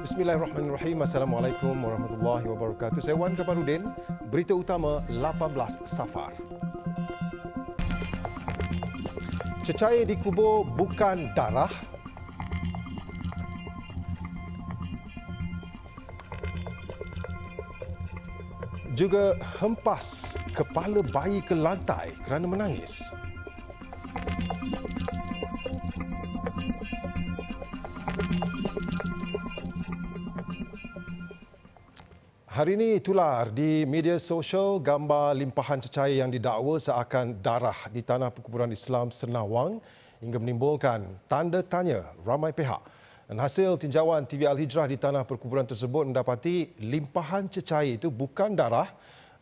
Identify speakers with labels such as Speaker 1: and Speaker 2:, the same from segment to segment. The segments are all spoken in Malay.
Speaker 1: Bismillahirrahmanirrahim. Assalamualaikum warahmatullahi wabarakatuh. Saya Wan Kaparudin. Berita utama 18 Safar. Cecair dikubur bukan darah. Juga hempas kepala bayi ke lantai kerana menangis. Hari ini tular di media sosial gambar limpahan cecair yang didakwa seakan darah di tanah perkuburan Islam Senawang hingga menimbulkan tanda tanya ramai pihak. Dan hasil tinjauan TV Al-Hijrah di tanah perkuburan tersebut mendapati limpahan cecair itu bukan darah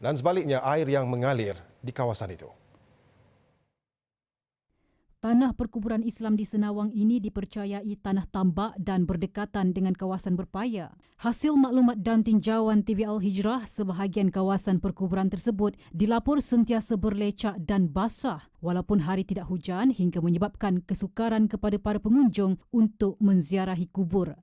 Speaker 1: dan sebaliknya air yang mengalir di kawasan itu.
Speaker 2: Tanah perkuburan Islam di Senawang ini dipercayai tanah tambak dan berdekatan dengan kawasan berpaya. Hasil maklumat dan tinjauan TV Al-Hijrah, sebahagian kawasan perkuburan tersebut dilapor sentiasa berlecak dan basah walaupun hari tidak hujan hingga menyebabkan kesukaran kepada para pengunjung untuk menziarahi kubur.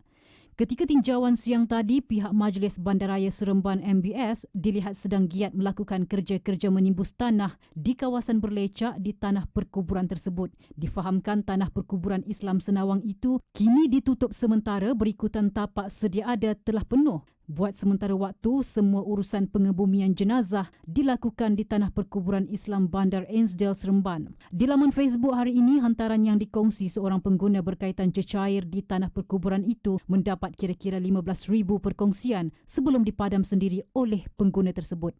Speaker 2: Ketika tinjauan siang tadi, pihak Majlis Bandaraya Seremban MBS dilihat sedang giat melakukan kerja-kerja menimbus tanah di kawasan berlecak di tanah perkuburan tersebut. Difahamkan tanah perkuburan Islam Senawang itu kini ditutup sementara berikutan tapak sedia ada telah penuh. Buat sementara waktu, semua urusan pengebumian jenazah dilakukan di tanah perkuburan Islam Bandar Ainsdale Seremban. Di laman Facebook hari ini, hantaran yang dikongsi seorang pengguna berkaitan cecair di tanah perkuburan itu mendapat kira-kira 15,000 perkongsian sebelum dipadam sendiri oleh pengguna tersebut.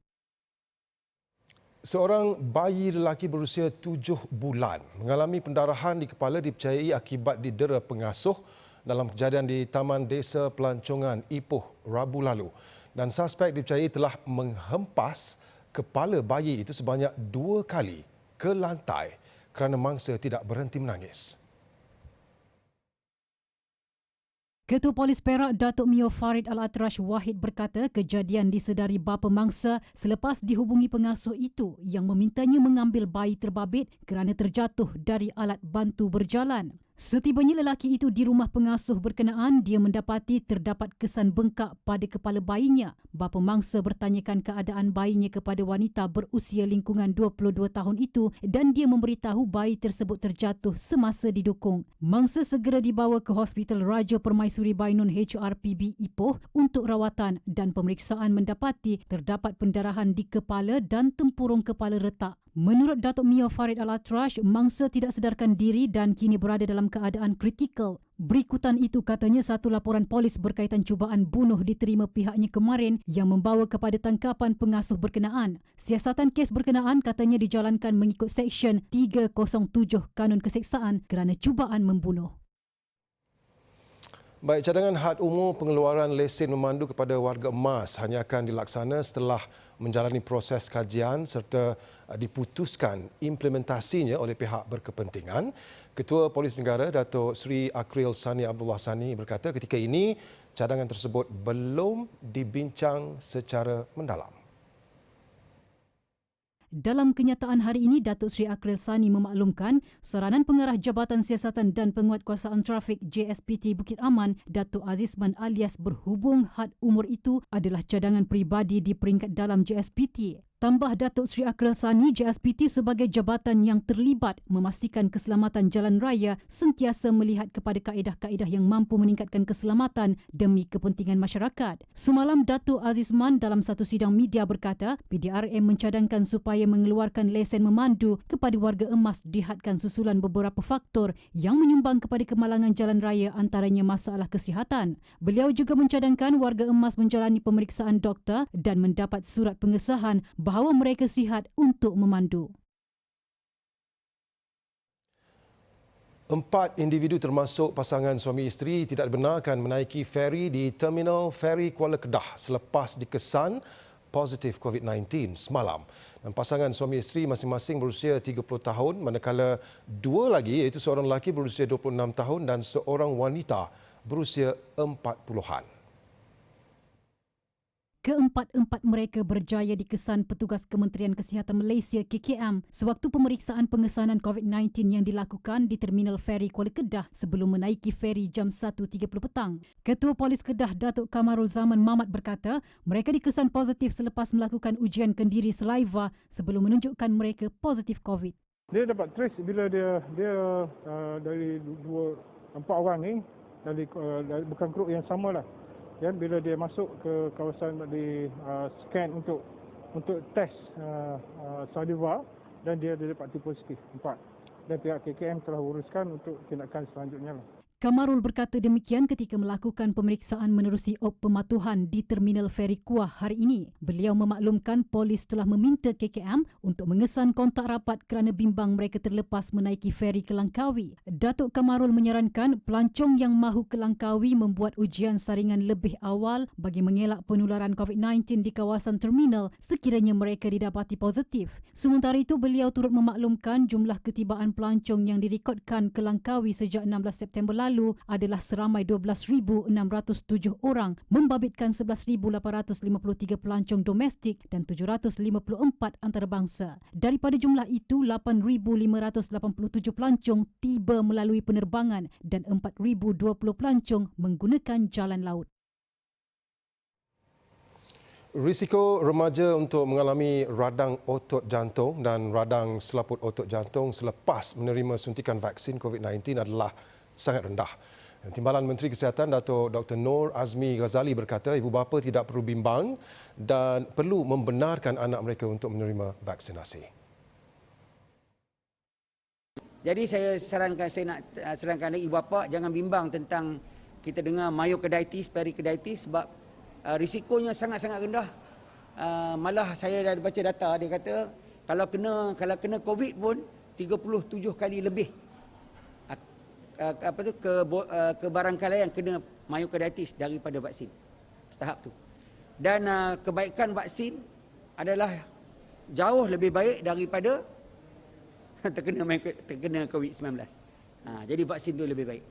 Speaker 1: Seorang bayi lelaki berusia 7 bulan mengalami pendarahan di kepala dipercayai akibat didera pengasuh dalam kejadian di Taman Desa Pelancongan Ipoh Rabu lalu. Dan suspek dipercayai telah menghempas kepala bayi itu sebanyak 2 kali ke lantai kerana mangsa tidak berhenti menangis.
Speaker 2: Ketua Polis Perak Datuk Mio Farid Al-Atrash Wahid berkata kejadian disedari bapa mangsa selepas dihubungi pengasuh itu yang memintanya mengambil bayi terbabit kerana terjatuh dari alat bantu berjalan. Setibanya lelaki itu di rumah pengasuh berkenaan, dia mendapati terdapat kesan bengkak pada kepala bayinya. Bapa mangsa bertanyakan keadaan bayinya kepada wanita berusia lingkungan 22 tahun itu dan dia memberitahu bayi tersebut terjatuh semasa didukung. Mangsa segera dibawa ke Hospital Raja Permaisuri Bainun HRPB Ipoh untuk rawatan dan pemeriksaan mendapati terdapat pendarahan di kepala dan tempurung kepala retak. Menurut Datuk Mio Farid Al-Atrash, mangsa tidak sedarkan diri dan kini berada dalam keadaan kritikal. Berikutan itu katanya satu laporan polis berkaitan cubaan bunuh diterima pihaknya kemarin yang membawa kepada tangkapan pengasuh berkenaan. Siasatan kes berkenaan katanya dijalankan mengikut Seksyen 307 Kanun Keseksaan kerana cubaan membunuh.
Speaker 1: Baik, cadangan had umur pengeluaran lesen memandu kepada warga emas hanya akan dilaksana setelah menjalani proses kajian serta diputuskan implementasinya oleh pihak berkepentingan. Ketua Polis Negara Datuk Seri Akril Sani Abdullah Sani berkata ketika ini cadangan tersebut belum dibincang secara mendalam.
Speaker 2: Dalam kenyataan hari ini, Datuk Seri Akril Sani memaklumkan Saranan Pengarah Jabatan Siasatan dan Penguatkuasaan Trafik JSPT Bukit Aman, Datuk Azizman alias berhubung had umur itu adalah cadangan peribadi di peringkat dalam JSPT. Tambah Datuk Seri Akril Sani, JSPT sebagai jabatan yang terlibat memastikan keselamatan jalan raya sentiasa melihat kepada kaedah-kaedah yang mampu meningkatkan keselamatan demi kepentingan masyarakat. Semalam, Datuk Azizman dalam satu sidang media berkata, PDRM mencadangkan supaya mengeluarkan lesen memandu kepada warga emas dihadkan susulan beberapa faktor yang menyumbang kepada kemalangan jalan raya antaranya masalah kesihatan. Beliau juga mencadangkan warga emas menjalani pemeriksaan doktor dan mendapat surat pengesahan bahawa mereka sihat untuk memandu.
Speaker 1: 4 individu termasuk pasangan suami isteri tidak dibenarkan menaiki feri di Terminal Feri Kuala Kedah selepas dikesan positif COVID-19 semalam. Dan pasangan suami isteri masing-masing berusia 30 tahun manakala 2 lagi iaitu seorang lelaki berusia 26 tahun dan seorang wanita berusia 40-an.
Speaker 2: Keempat-empat mereka berjaya dikesan petugas Kementerian Kesihatan Malaysia KKM sewaktu pemeriksaan pengesanan COVID-19 yang dilakukan di Terminal Feri Kuala Kedah sebelum menaiki feri jam 1.30 petang. Ketua Polis Kedah Datuk Kamarul Zaman Mamat berkata mereka dikesan positif selepas melakukan ujian kendiri saliva sebelum menunjukkan mereka positif COVID.
Speaker 3: Dia dapat trace bila dia dari 4 orang ni dari bukan kru yang sama lah. Ya, bila dia masuk ke kawasan di scan untuk test saliva dan dia didapati positif 4. Dan pihak KKM telah uruskan untuk tindakan selanjutnya lah.
Speaker 2: Kamarul berkata demikian ketika melakukan pemeriksaan menerusi op pematuhan di Terminal Feri Kuah hari ini. Beliau memaklumkan polis telah meminta KKM untuk mengesan kontak rapat kerana bimbang mereka terlepas menaiki feri ke Langkawi. Datuk Kamarul menyarankan pelancong yang mahu ke Langkawi membuat ujian saringan lebih awal bagi mengelak penularan COVID-19 di kawasan terminal sekiranya mereka didapati positif. Sementara itu, beliau turut memaklumkan jumlah ketibaan pelancong yang direkodkan ke Langkawi sejak 16 September lalu adalah seramai 12,607 orang, membabitkan 11,853 pelancong domestik dan 754 antarabangsa. Daripada jumlah itu, 8,587 pelancong tiba melalui penerbangan dan 4,020 pelancong menggunakan jalan laut.
Speaker 1: Risiko remaja untuk mengalami radang otot jantung dan radang selaput otot jantung selepas menerima suntikan vaksin COVID-19 adalah sangat rendah. Timbalan Menteri Kesihatan Datuk Dr. Noor Azmi Ghazali berkata ibu bapa tidak perlu bimbang dan perlu membenarkan anak mereka untuk menerima vaksinasi.
Speaker 4: Jadi saya nak sarankan ibu bapa jangan bimbang tentang kita dengar myocarditis, pericarditis sebab risikonya sangat-sangat rendah. Malah saya dah baca data, dia kata kalau kena COVID pun 37 kali lebih kebarangkalian kena myocarditis daripada vaksin tahap tu. Dan kebaikan vaksin adalah jauh lebih baik daripada terkena COVID-19. Jadi vaksin tu lebih baik.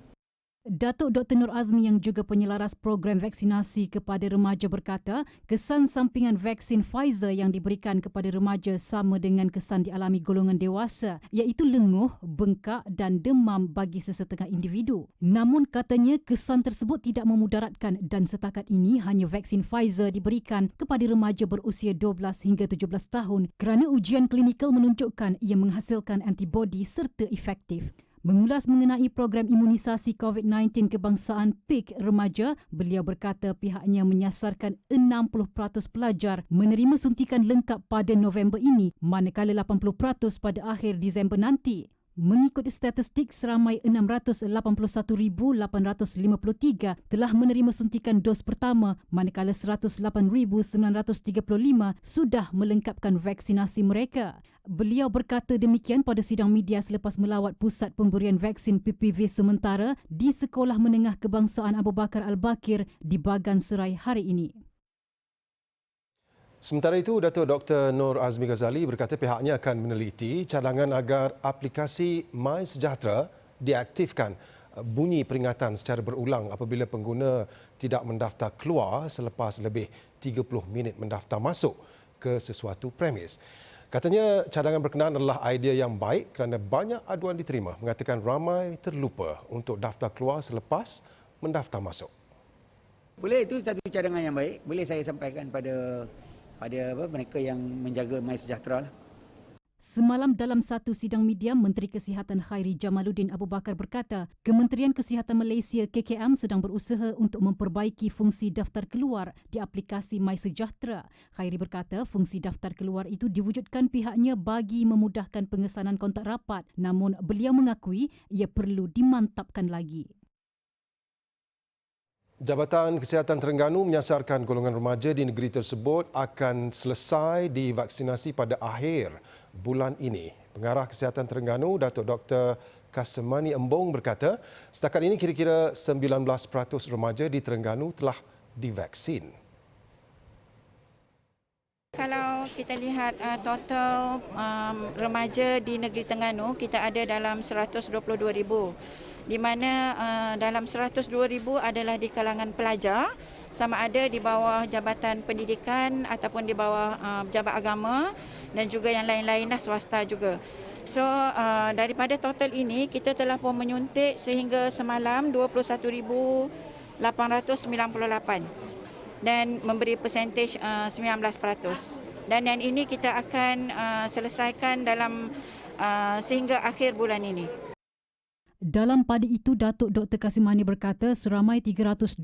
Speaker 2: Datuk Dr. Noor Azmi yang juga penyelaras program vaksinasi kepada remaja berkata kesan sampingan vaksin Pfizer yang diberikan kepada remaja sama dengan kesan dialami golongan dewasa iaitu lenguh, bengkak dan demam bagi sesetengah individu. Namun katanya kesan tersebut tidak memudaratkan dan setakat ini hanya vaksin Pfizer diberikan kepada remaja berusia 12 hingga 17 tahun kerana ujian klinikal menunjukkan ia menghasilkan antibodi serta efektif. Mengulas mengenai program imunisasi COVID-19 kebangsaan PIK remaja, beliau berkata pihaknya menyasarkan 60% pelajar menerima suntikan lengkap pada November ini, manakala 80% pada akhir Disember nanti. Mengikut statistik, seramai 681,853 telah menerima suntikan dos pertama, manakala 108,935 sudah melengkapkan vaksinasi mereka. Beliau berkata demikian pada sidang media selepas melawat pusat pemberian vaksin PPV sementara di Sekolah Menengah Kebangsaan Abu Bakar Al-Bakir di Bagan Serai hari ini.
Speaker 1: Sementara itu, Datuk Dr. Noor Azmi Ghazali berkata pihaknya akan meneliti cadangan agar aplikasi MySejahtera diaktifkan bunyi peringatan secara berulang apabila pengguna tidak mendaftar keluar selepas lebih 30 minit mendaftar masuk ke sesuatu premis. Katanya cadangan berkenaan adalah idea yang baik kerana banyak aduan diterima mengatakan ramai terlupa untuk daftar keluar selepas mendaftar masuk.
Speaker 4: Boleh, itu satu cadangan yang baik. Boleh saya sampaikan pada mereka yang menjaga MySejahtera lah.
Speaker 2: Semalam dalam satu sidang media, Menteri Kesihatan Khairi Jamaluddin Abu Bakar berkata, Kementerian Kesihatan Malaysia KKM sedang berusaha untuk memperbaiki fungsi daftar keluar di aplikasi MySejahtera. Khairi berkata, fungsi daftar keluar itu diwujudkan pihaknya bagi memudahkan pengesanan kontak rapat, namun beliau mengakui ia perlu dimantapkan lagi.
Speaker 1: Jabatan Kesihatan Terengganu menyasarkan golongan remaja di negeri tersebut akan selesai divaksinasi pada akhir bulan ini. Pengarah Kesihatan Terengganu, Datuk Dr. Kasemani Embong berkata, setakat ini kira-kira 19% remaja di Terengganu telah divaksin.
Speaker 5: Kalau kita lihat total remaja di negeri Terengganu, kita ada dalam 122,000. Di mana dalam 102,000 adalah di kalangan pelajar sama ada di bawah Jabatan Pendidikan ataupun di bawah Pejabat Agama dan juga yang lain-lain swasta juga. So daripada total ini kita telah pun menyuntik sehingga semalam 21,898 dan memberi persentage 19%. Dan yang ini kita akan selesaikan dalam sehingga akhir bulan ini.
Speaker 2: Dalam pada itu, Datuk Dr. Kasimani berkata seramai 323,000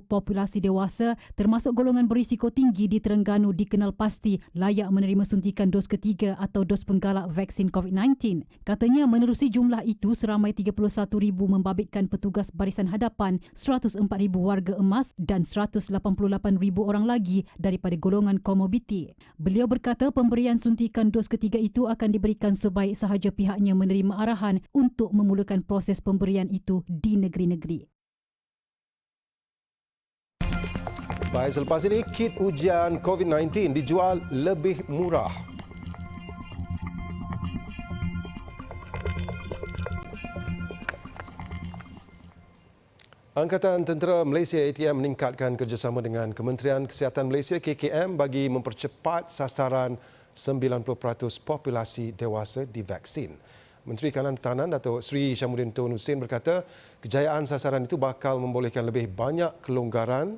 Speaker 2: populasi dewasa termasuk golongan berisiko tinggi di Terengganu dikenal pasti layak menerima suntikan dos ketiga atau dos penggalak vaksin COVID-19. Katanya menerusi jumlah itu, seramai 31,000 membabitkan petugas barisan hadapan, 104,000 warga emas dan 188,000 orang lagi daripada golongan komorbiti. Beliau berkata pemberian suntikan dos ketiga itu akan diberikan sebaik sahaja pihaknya menerima arahan untuk memulakan proses pemberian itu di negeri-negeri.
Speaker 1: Baik, selepas ini kit ujian COVID-19 dijual lebih murah. Angkatan Tentera Malaysia ATM meningkatkan kerjasama dengan Kementerian Kesihatan Malaysia KKM bagi mempercepat sasaran 90% populasi dewasa divaksin. Menteri Kanan Pertahanan Datuk Seri Syamuddin Tun Hussein berkata kejayaan sasaran itu bakal membolehkan lebih banyak kelonggaran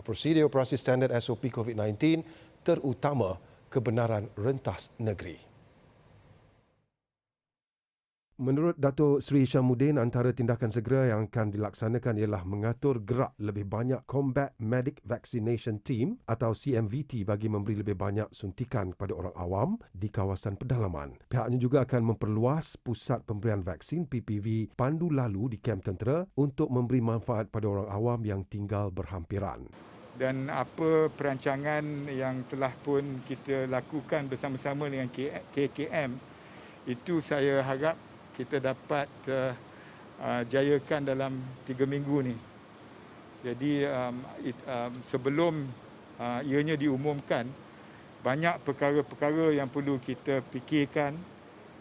Speaker 1: prosedur operasi standard SOP COVID-19 terutama kebenaran rentas negeri. Menurut Datuk Seri Syamuddin, antara tindakan segera yang akan dilaksanakan ialah mengatur gerak lebih banyak Combat Medic Vaccination Team atau CMVT bagi memberi lebih banyak suntikan kepada orang awam di kawasan pedalaman. Pihaknya juga akan memperluas pusat pemberian vaksin PPV Pandu Lalu di kamp tentera untuk memberi manfaat pada orang awam yang tinggal berhampiran.
Speaker 6: Dan apa perancangan yang telah pun kita lakukan bersama-sama dengan KKM, itu saya harap kita dapat jayakan dalam 3 minggu ni. Jadi sebelum ianya diumumkan, banyak perkara-perkara yang perlu kita fikirkan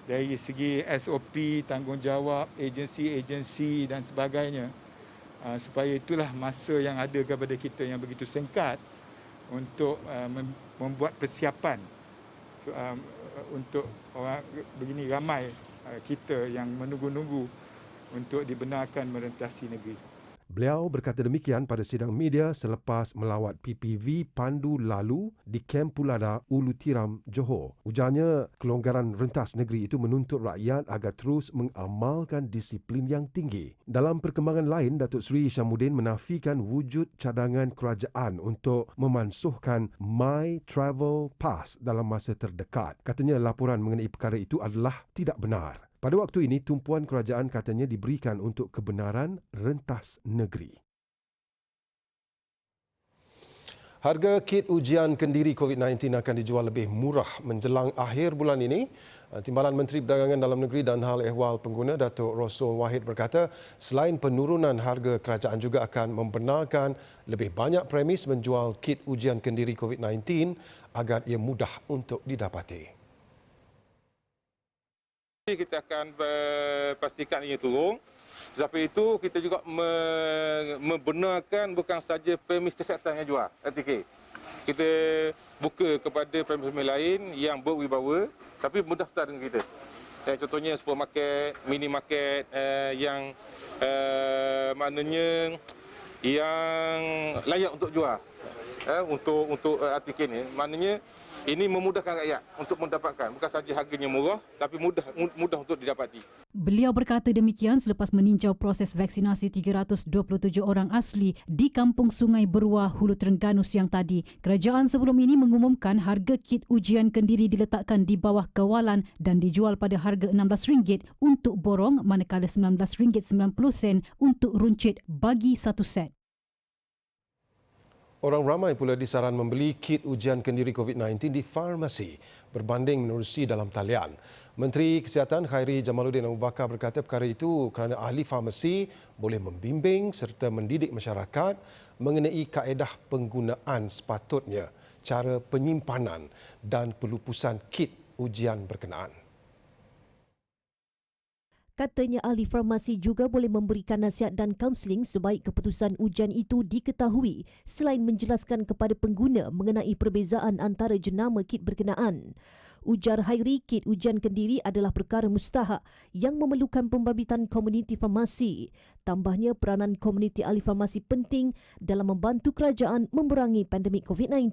Speaker 6: dari segi SOP, tanggungjawab, agensi-agensi dan sebagainya. Supaya itulah masa yang ada kepada kita yang begitu singkat untuk membuat persiapan untuk orang begini ramai kita yang menunggu-nunggu untuk dibenarkan merentasi negeri.
Speaker 1: Beliau berkata demikian pada sidang media selepas melawat PPV Pandu Lalu di Kamp Pulada, Ulu Tiram, Johor. Ujarnya, kelonggaran rentas negeri itu menuntut rakyat agar terus mengamalkan disiplin yang tinggi. Dalam perkembangan lain, Datuk Seri Syamuddin menafikan wujud cadangan kerajaan untuk memansuhkan My Travel Pass dalam masa terdekat. Katanya laporan mengenai perkara itu adalah tidak benar. Pada waktu ini, tumpuan kerajaan katanya diberikan untuk kebenaran rentas negeri. Harga kit ujian kendiri COVID-19 akan dijual lebih murah menjelang akhir bulan ini. Timbalan Menteri Perdagangan Dalam Negeri dan Hal Ehwal Pengguna Datuk Rosul Wahid berkata, selain penurunan harga, kerajaan juga akan membenarkan lebih banyak premis menjual kit ujian kendiri COVID-19 agar ia mudah untuk didapati.
Speaker 7: Kita akan pastikan ia turun. Sebab itu kita juga membenarkan bukan saja premis kesihatan yang jual RTK. Kita buka kepada premis lain yang berwibawa tapi mendaftar dengan kita. Contohnya supermarket, minimarket yang maknanya yang layak untuk jual. Untuk RTK ni maknanya ini memudahkan rakyat untuk mendapatkan, bukan saja harganya murah tapi mudah untuk didapati.
Speaker 2: Beliau berkata demikian selepas meninjau proses vaksinasi 327 orang asli di Kampung Sungai Beruah, Hulu Terengganu siang tadi. Kerajaan sebelum ini mengumumkan harga kit ujian kendiri diletakkan di bawah kawalan dan dijual pada harga RM16 untuk borong, manakala RM19.90 untuk runcit bagi satu set.
Speaker 1: Orang ramai pula disaran membeli kit ujian kendiri COVID-19 di farmasi berbanding menerusi dalam talian. Menteri Kesihatan Khairi Jamaluddin Abu Bakar berkata perkara itu kerana ahli farmasi boleh membimbing serta mendidik masyarakat mengenai kaedah penggunaan sepatutnya, cara penyimpanan dan pelupusan kit ujian berkenaan.
Speaker 8: Katanya ahli farmasi juga boleh memberikan nasihat dan kaunseling sebaik keputusan ujian itu diketahui selain menjelaskan kepada pengguna mengenai perbezaan antara jenama kit berkenaan. Ujar Hairi, kit ujian kendiri adalah perkara mustahak yang memerlukan pembabitan komuniti farmasi. Tambahnya, peranan komuniti ahli farmasi penting dalam membantu kerajaan memerangi pandemik COVID-19.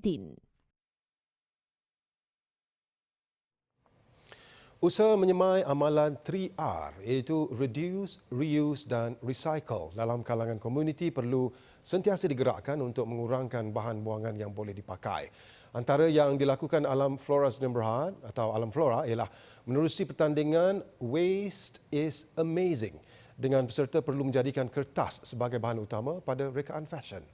Speaker 1: Usaha menyemai amalan 3R iaitu Reduce, Reuse dan Recycle dalam kalangan komuniti perlu sentiasa digerakkan untuk mengurangkan bahan buangan yang boleh dipakai. Antara yang dilakukan Alam Flora Sdn Bhd atau Alam Flora ialah menerusi pertandingan Waste is Amazing dengan peserta perlu menjadikan kertas sebagai bahan utama pada rekaan fashion.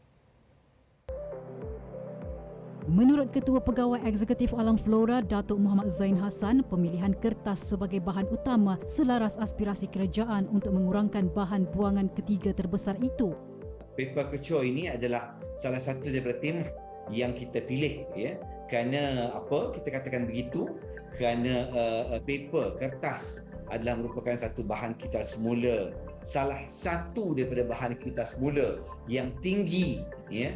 Speaker 2: Menurut Ketua Pegawai Eksekutif Alam Flora, Datuk Muhammad Zain Hassan, pemilihan kertas sebagai bahan utama selaras aspirasi kerajaan untuk mengurangkan bahan buangan ketiga terbesar itu.
Speaker 9: Paper kecoa ini adalah salah satu daripada tema yang kita pilih, ya. Kerana apa kita katakan begitu? Kerana paper, kertas adalah merupakan satu bahan kita semula, salah satu daripada bahan kita semula yang tinggi, ya,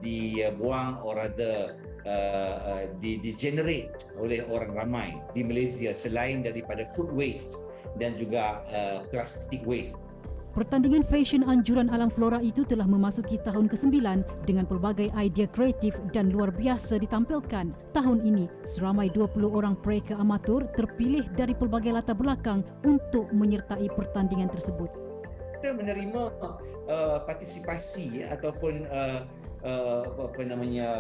Speaker 9: dibuang or rather di-generate oleh orang ramai di Malaysia selain daripada food waste dan juga plastic waste.
Speaker 2: Pertandingan fashion anjuran Alam Flora itu telah memasuki tahun ke-9 dengan pelbagai idea kreatif dan luar biasa ditampilkan. Tahun ini, seramai 20 orang pereka amatur terpilih dari pelbagai latar belakang untuk menyertai pertandingan tersebut.
Speaker 9: Kita menerima partisipasi ataupun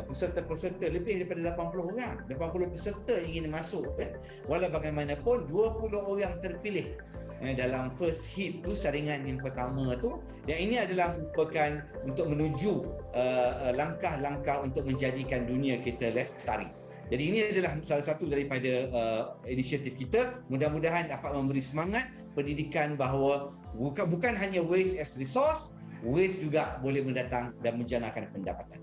Speaker 9: peserta-peserta lebih daripada 80 orang. 80 peserta ingin masuk, walau bagaimanapun 20 orang terpilih dalam first hit tu, saringan yang pertama tu, dan ini adalah merupakan untuk menuju langkah-langkah untuk menjadikan dunia kita lestari. Jadi ini adalah salah satu daripada inisiatif kita. Mudah-mudahan dapat memberi semangat pendidikan bahawa bukan hanya waste as resource, waste juga boleh mendatang dan menjanakan pendapatan.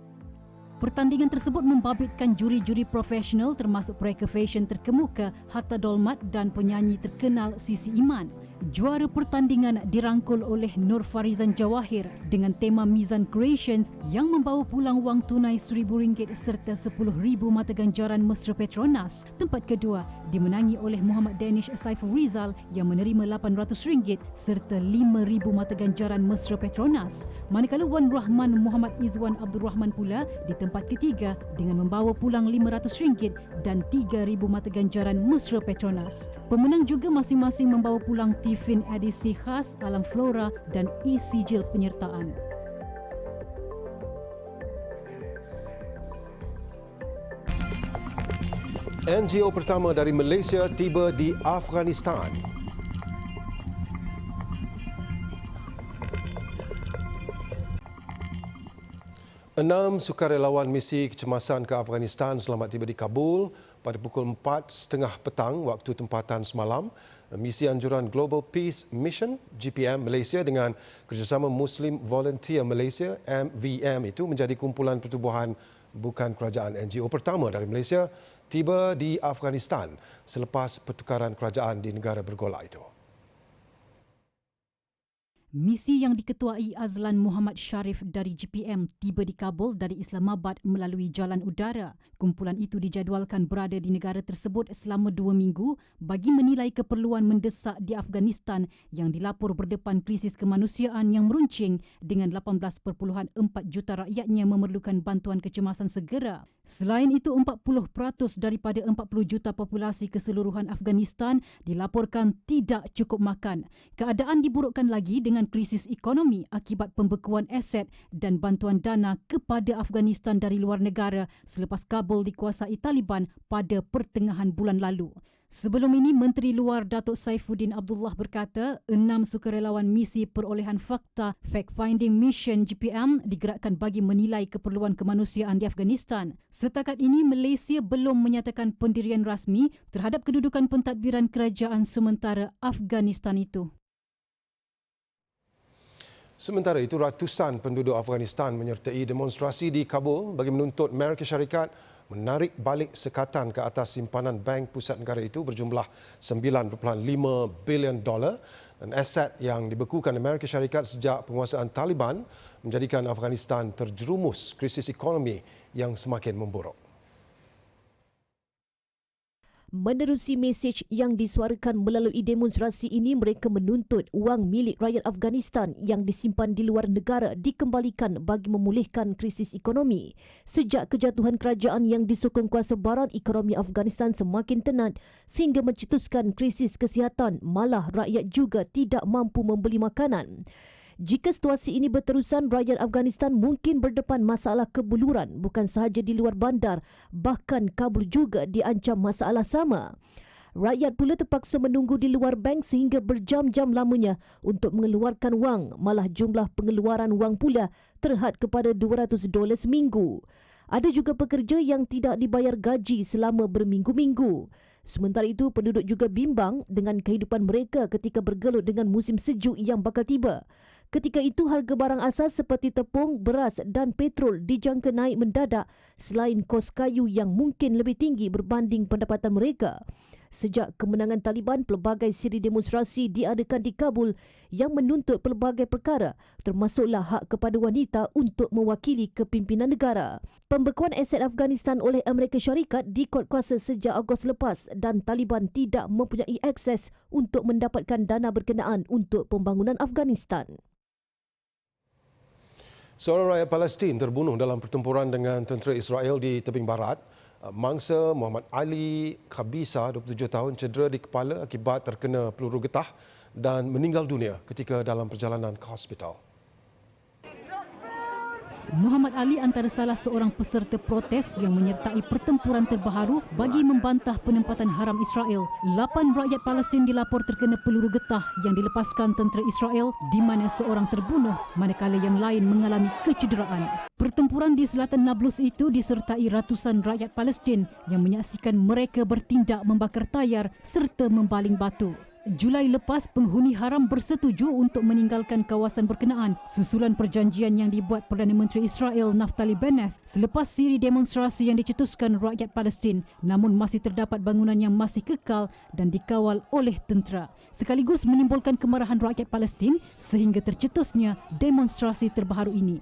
Speaker 2: Pertandingan tersebut membabitkan juri-juri profesional termasuk pereka fashion terkemuka Hatta Dolmat dan penyanyi terkenal Sisi Iman. Juara pertandingan dirangkul oleh Nur Farizan Jawahir dengan tema Mizan Creations yang membawa pulang wang tunai RM1,000 serta RM10,000 mata ganjaran mesra Petronas. Tempat kedua dimenangi oleh Muhammad Danish Saiful Rizal yang menerima RM800 serta RM5,000 mata ganjaran mesra Petronas. Manakala Wan Rahman Muhammad Izwan Abdul Rahman pula di tempat ketiga dengan membawa pulang RM500 dan RM3,000 mata ganjaran mesra Petronas. Pemenang juga masing-masing membawa pulang Tiffin edisi khas Alam Flora dan e-sijil penyertaan.
Speaker 1: NGO pertama dari Malaysia tiba di Afghanistan. Enam sukarelawan misi kecemasan ke Afghanistan selamat tiba di Kabul pada pukul 4.30 petang waktu tempatan semalam. Misi anjuran Global Peace Mission GPM Malaysia dengan kerjasama Muslim Volunteer Malaysia MVM itu menjadi kumpulan pertubuhan bukan kerajaan NGO pertama dari Malaysia tiba di Afghanistan selepas pertukaran kerajaan di negara bergolak itu.
Speaker 2: Misi yang diketuai Azlan Muhammad Sharif dari GPM tiba di Kabul dari Islamabad melalui jalan udara. Kumpulan itu dijadualkan berada di negara tersebut selama 2 minggu bagi menilai keperluan mendesak di Afghanistan yang dilapor berdepan krisis kemanusiaan yang meruncing dengan 18.4 juta rakyatnya memerlukan bantuan kecemasan segera. Selain itu, 40% daripada 40 juta populasi keseluruhan Afghanistan dilaporkan tidak cukup makan. Keadaan diburukkan lagi dengan krisis ekonomi akibat pembekuan aset dan bantuan dana kepada Afghanistan dari luar negara selepas Kabul dikuasai Taliban pada pertengahan bulan lalu. Sebelum ini, Menteri Luar Datuk Saifuddin Abdullah berkata 6 sukarelawan misi perolehan fakta Fact Finding Mission GPM digerakkan bagi menilai keperluan kemanusiaan di Afghanistan. Setakat ini, Malaysia belum menyatakan pendirian rasmi terhadap kedudukan pentadbiran kerajaan sementara Afghanistan itu.
Speaker 1: Sementara itu, ratusan penduduk Afghanistan menyertai demonstrasi di Kabul bagi menuntut Amerika Syarikat menarik balik sekatan ke atas simpanan Bank Pusat Negara itu berjumlah $9.5 bilion. Dan aset yang dibekukan Amerika Syarikat sejak penguasaan Taliban menjadikan Afghanistan terjerumus krisis ekonomi yang semakin memburuk.
Speaker 8: Menerusi mesej yang disuarakan melalui demonstrasi ini, mereka menuntut wang milik rakyat Afghanistan yang disimpan di luar negara dikembalikan bagi memulihkan krisis ekonomi. Sejak kejatuhan kerajaan yang disokong kuasa barat, ekonomi Afghanistan semakin tenat sehingga mencetuskan krisis kesihatan, malah rakyat juga tidak mampu membeli makanan. Jika situasi ini berterusan, rakyat Afghanistan mungkin berdepan masalah kebuluran bukan sahaja di luar bandar, bahkan Kabul juga diancam masalah sama. Rakyat pula terpaksa menunggu di luar bank sehingga berjam-jam lamanya untuk mengeluarkan wang, malah jumlah pengeluaran wang pula terhad kepada $200 seminggu. Ada juga pekerja yang tidak dibayar gaji selama berminggu-minggu. Sementara itu, penduduk juga bimbang dengan kehidupan mereka ketika bergelut dengan musim sejuk yang bakal tiba. Ketika itu, harga barang asas seperti tepung, beras dan petrol dijangka naik mendadak selain kos kayu yang mungkin lebih tinggi berbanding pendapatan mereka. Sejak kemenangan Taliban, pelbagai siri demonstrasi diadakan di Kabul yang menuntut pelbagai perkara, termasuklah hak kepada wanita untuk mewakili kepimpinan negara. Pembekuan aset Afghanistan oleh Amerika Syarikat dikuatkuasa sejak Ogos lepas dan Taliban tidak mempunyai akses untuk mendapatkan dana berkenaan untuk pembangunan Afghanistan.
Speaker 1: Seorang rakyat Palestin terbunuh dalam pertempuran dengan tentera Israel di tebing barat. Mangsa Muhammad Ali Khabisa, 27 tahun, cedera di kepala akibat terkena peluru getah dan meninggal dunia ketika dalam perjalanan ke hospital.
Speaker 2: Muhammad Ali antara salah seorang peserta protes yang menyertai pertempuran terbaru bagi membantah penempatan haram Israel. 8 rakyat Palestin dilapor terkena peluru getah yang dilepaskan tentera Israel, di mana seorang terbunuh manakala yang lain mengalami kecederaan. Pertempuran di selatan Nablus itu disertai ratusan rakyat Palestin yang menyaksikan mereka bertindak membakar tayar serta membaling batu. Julai lepas, penghuni haram bersetuju untuk meninggalkan kawasan berkenaan susulan perjanjian yang dibuat Perdana Menteri Israel Naftali Bennett selepas siri demonstrasi yang dicetuskan rakyat Palestin, namun masih terdapat bangunan yang masih kekal dan dikawal oleh tentera, sekaligus menimbulkan kemarahan rakyat Palestin sehingga tercetusnya demonstrasi terbaru ini.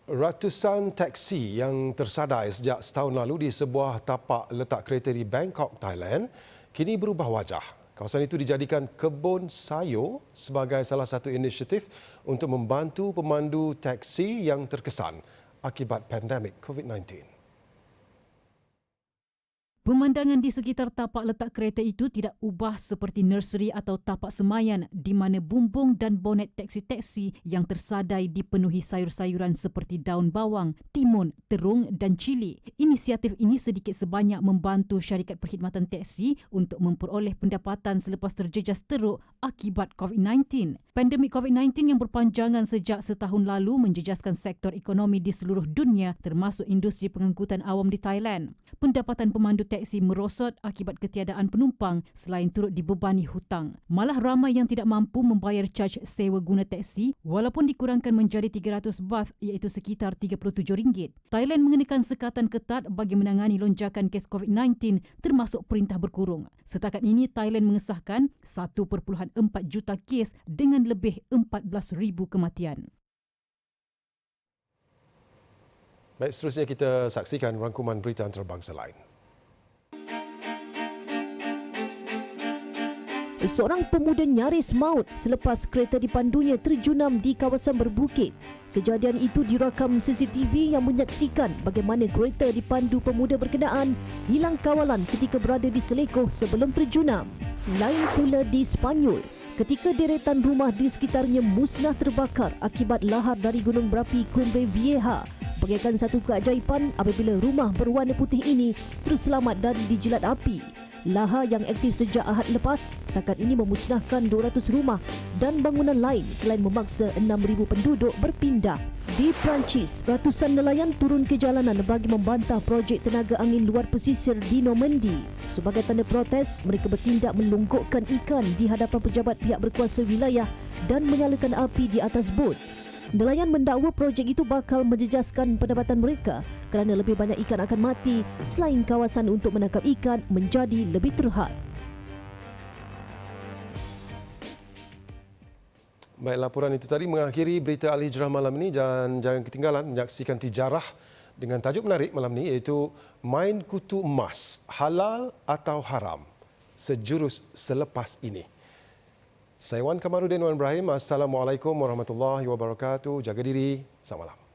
Speaker 1: Ratusan taksi yang tersadai sejak setahun lalu di sebuah tapak letak kereta di Bangkok, Thailand, kini berubah wajah. Kawasan itu dijadikan kebun sayur sebagai salah satu inisiatif untuk membantu pemandu taksi yang terkesan akibat pandemik COVID-19.
Speaker 2: Pemandangan di sekitar tapak letak kereta itu tidak ubah seperti nursery atau tapak semayan di mana bumbung dan bonet taksi-taksi yang tersadai dipenuhi sayur-sayuran seperti daun bawang, timun, terung dan cili. Inisiatif ini sedikit sebanyak membantu syarikat perkhidmatan taksi untuk memperoleh pendapatan selepas terjejas teruk akibat COVID-19. Pandemik COVID-19 yang berpanjangan sejak setahun lalu menjejaskan sektor ekonomi di seluruh dunia termasuk industri pengangkutan awam di Thailand. Pendapatan pemandu taksi merosot akibat ketiadaan penumpang selain turut dibebani hutang. Malah ramai yang tidak mampu membayar caj sewa guna taksi walaupun dikurangkan menjadi 300 baht iaitu sekitar RM37. Thailand mengenakan sekatan ketat bagi menangani lonjakan kes COVID-19 termasuk perintah berkurung. Setakat ini Thailand mengesahkan 1.4 juta kes dengan lebih 14,000 kematian.
Speaker 1: Baik, seterusnya kita saksikan rangkuman berita antarabangsa lain.
Speaker 8: Seorang pemuda nyaris maut selepas kereta dipandunya terjunam di kawasan berbukit. Kejadian itu dirakam CCTV yang menyaksikan bagaimana kereta dipandu pemuda berkenaan hilang kawalan ketika berada di Seleko sebelum terjunam. Lain pula di Sepanyol, ketika deretan rumah di sekitarnya musnah terbakar akibat lahar dari gunung berapi Cumbre Vieja. Bagaikan satu keajaiban apabila rumah berwarna putih ini terus selamat dari dijilat api. Lahar yang aktif sejak Ahad lepas setakat ini memusnahkan 200 rumah dan bangunan lain selain memaksa 6,000 penduduk berpindah. Di Perancis, ratusan nelayan turun ke jalanan bagi membantah projek tenaga angin luar pesisir di Normandy. Sebagai tanda protes, mereka bertindak melonggokkan ikan di hadapan pejabat pihak berkuasa wilayah dan menyalakan api di atas bot. Nelayan mendakwa projek itu bakal menjejaskan pendapatan mereka kerana lebih banyak ikan akan mati selain kawasan untuk menangkap ikan menjadi lebih terhad.
Speaker 1: Baik, laporan itu tadi mengakhiri berita Al Hijrah malam ini dan jangan ketinggalan menyaksikan tijarah dengan tajuk menarik malam ini iaitu Main Kutu Emas, Halal atau Haram? Sejurus selepas ini. Saya Wan Kamarudin Wan Ibrahim. Assalamualaikum warahmatullahi wabarakatuh. Jaga diri. Selamat malam.